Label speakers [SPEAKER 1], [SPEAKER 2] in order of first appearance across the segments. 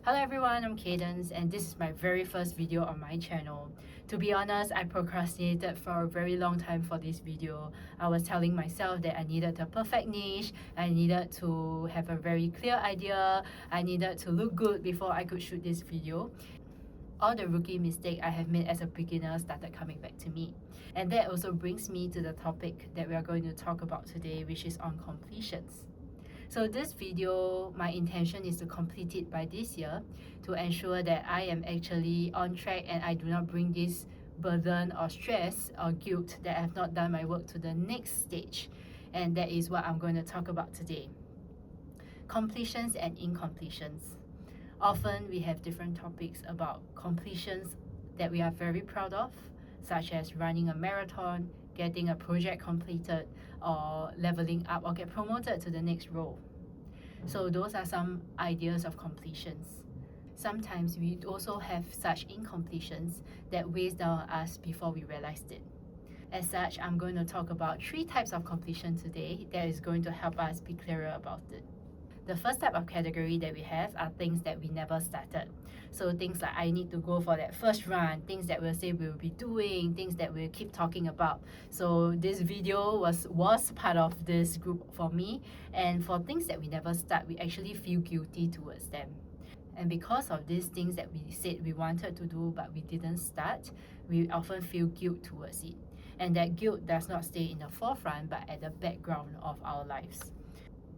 [SPEAKER 1] Hello everyone, I'm Cadence and this is my very first video on my channel. To be honest, I procrastinated for a very long time for this video. I was telling myself that I needed a perfect niche, I needed to have a very clear idea, I needed to look good before I could shoot this video. All the rookie mistakes I have made as a beginner started coming back to me. And that also brings me to the topic that we are going to talk about today, which is on completions. So this video, my intention is to complete it by this year to ensure that I am actually on track and I do not bring this burden or stress or guilt that I have not done my work to the next stage. And that is what I'm going to talk about today. Completions and incompletions. Often we have different topics about completions that we are very proud of, such as running a marathon, getting a project completed, or leveling up or get promoted to the next role. So those are some ideas of completions. Sometimes we also have such incompletions that weighs down us before we realized it. As such, I'm going to talk about 3 types of completion today that is going to help us be clearer about it. The first type of category that we have are things that we never started. So things like I need to go for that first run, things that we'll say we'll be doing, things that we'll keep talking about. So this video was part of this group for me. And for things that we never start, we actually feel guilty towards them. And because of these things that we said we wanted to do but we didn't start, we often feel guilt towards it. And that guilt does not stay in the forefront but at the background of our lives.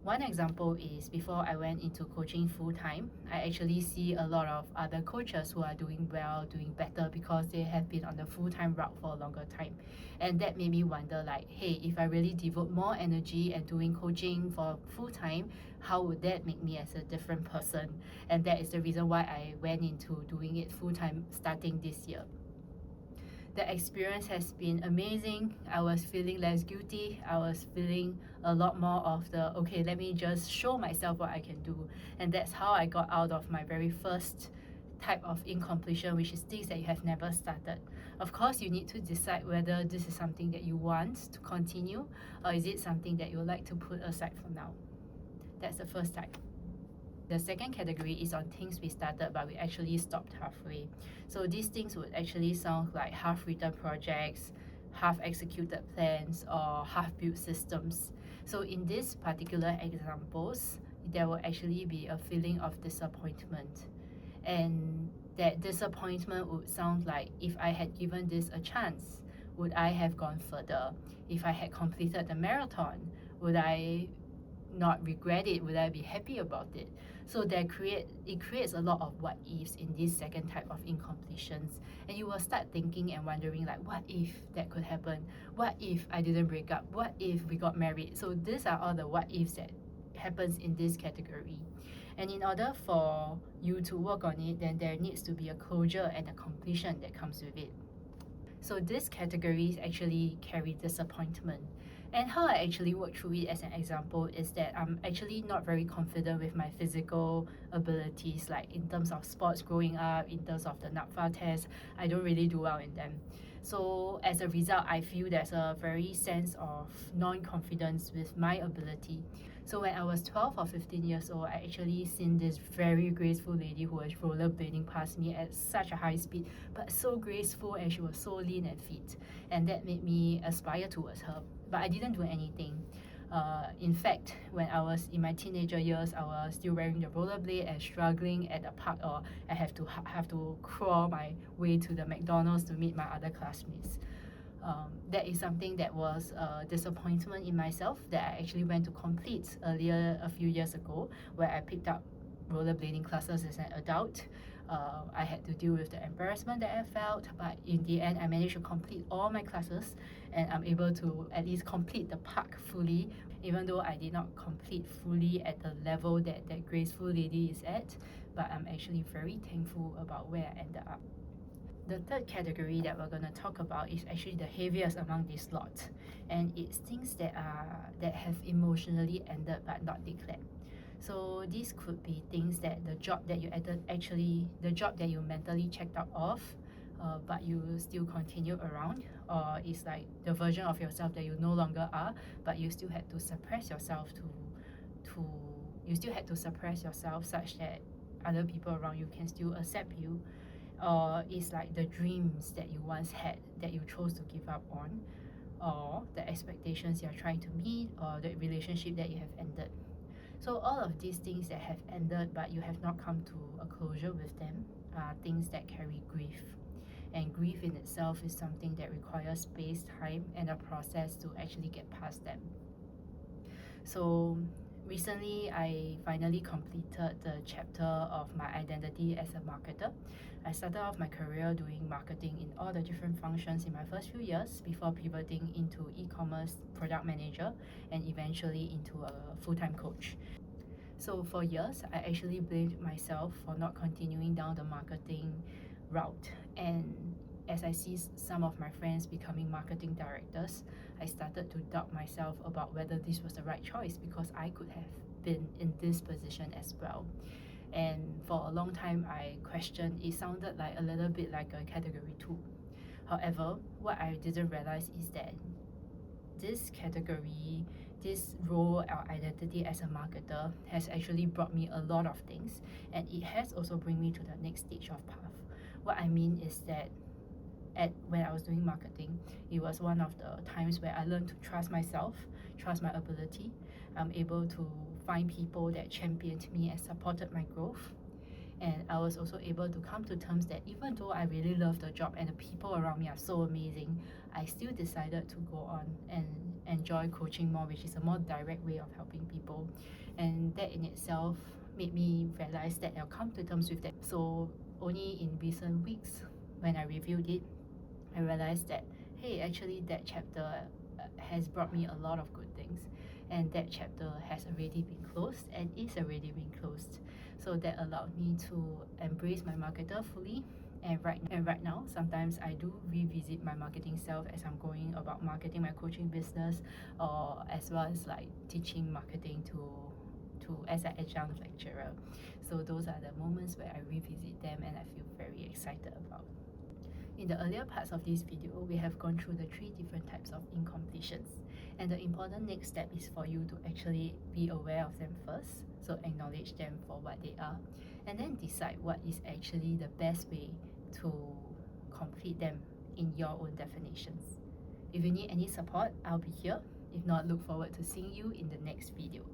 [SPEAKER 1] One example is before I went into coaching full-time, I actually see a lot of other coaches who are doing well, doing better because they have been on the full-time route for a longer time. And that made me wonder like, hey, if I really devote more energy and doing coaching for full-time, how would that make me as a different person? And that is the reason why I went into doing it full-time starting this year. The experience has been amazing. I was feeling less guilty. I was feeling a lot more of the, okay, let me just show myself what I can do. And that's how I got out of my very first type of incompletion, which is things that you have never started. Of course, you need to decide whether this is something that you want to continue or is it something that you would like to put aside for now. That's the first type. The second category is on things we started but we actually stopped halfway. So these things would actually sound like half-written projects, half-executed plans, or half-built systems. So in these particular examples, there will actually be a feeling of disappointment. And that disappointment would sound like, if I had given this a chance, would I have gone further? If I had completed the marathon, would I not regret it? Would I be happy about it? So it creates a lot of what ifs in this second type of incompletions, and you will start thinking and wondering like, what if that could happen? What if I didn't break up? What if we got married? So these are all the what ifs that happens in this category. And in order for you to work on it, then there needs to be a closure and a completion that comes with it. So these categories actually carry disappointment. And how I actually work through it as an example is that I'm actually not very confident with my physical abilities, like in terms of sports growing up, in terms of the NAPFA test, I don't really do well in them. So as a result, I feel there's a very sense of non-confidence with my ability. So when I was 12 or 15 years old, I actually seen this very graceful lady who was rollerblading past me at such a high speed, but so graceful, and she was so lean and fit. And that made me aspire towards her. But I didn't do anything. In fact, when I was in my teenager years, I was still wearing the rollerblade and struggling at the park, or I have to crawl my way to the McDonald's to meet my other classmates. That is something that was a disappointment in myself that I actually went to complete earlier a few years ago, where I picked up rollerblading classes as an adult. I had to deal with the embarrassment that I felt, but in the end I managed to complete all my classes and I'm able to at least complete the park fully, even though I did not complete fully at the level that that graceful lady is at, but I'm actually very thankful about where I ended up. The third category that we're going to talk about is actually the heaviest among these lots, and it's things that have emotionally ended but not declared. So these could be things that the job that you mentally checked out of, but you still continue around, or it's like the version of yourself that you no longer are, but you still had to suppress yourself such that other people around you can still accept you, or it's like the dreams that you once had that you chose to give up on, or the expectations you're trying to meet, or the relationship that you have ended. So all of these things that have ended but you have not come to a closure with them are things that carry grief. And grief in itself is something that requires space, time, and a process to actually get past them. So recently, I finally completed the chapter of my identity as a marketer. I started off my career doing marketing in all the different functions in my first few years before pivoting into e-commerce product manager and eventually into a full-time coach. So for years, I actually blamed myself for not continuing down the marketing route. And as I see some of my friends becoming marketing directors, I started to doubt myself about whether this was the right choice, because I could have been in this position as well. And for a long time, I questioned, it sounded like a little bit like a category 2. However, what I didn't realize is that this category, this role or identity as a marketer has actually brought me a lot of things, and it has also bring me to the next stage of path. What I mean is that when I was doing marketing, it was one of the times where I learned to trust myself, trust my ability. I'm able to find people that championed me and supported my growth. And I was also able to come to terms that even though I really love the job and the people around me are so amazing, I still decided to go on and enjoy coaching more, which is a more direct way of helping people. And that in itself made me realize that I'll come to terms with that. So only in recent weeks, when I reviewed it, I realized that, hey, actually that chapter has brought me a lot of good things, and that chapter has already been closed and is already been closed. So that allowed me to embrace my marketer fully. And right now, sometimes I do revisit my marketing self as I'm going about marketing my coaching business, or as well as like teaching marketing to as an adjunct lecturer. So those are the moments where I revisit them and I feel very excited about. In the earlier parts of this video, we have gone through the 3 different types of incompletions. And the important next step is for you to actually be aware of them first, so acknowledge them for what they are, and then decide what is actually the best way to complete them in your own definitions. If you need any support, I'll be here. If not, look forward to seeing you in the next video.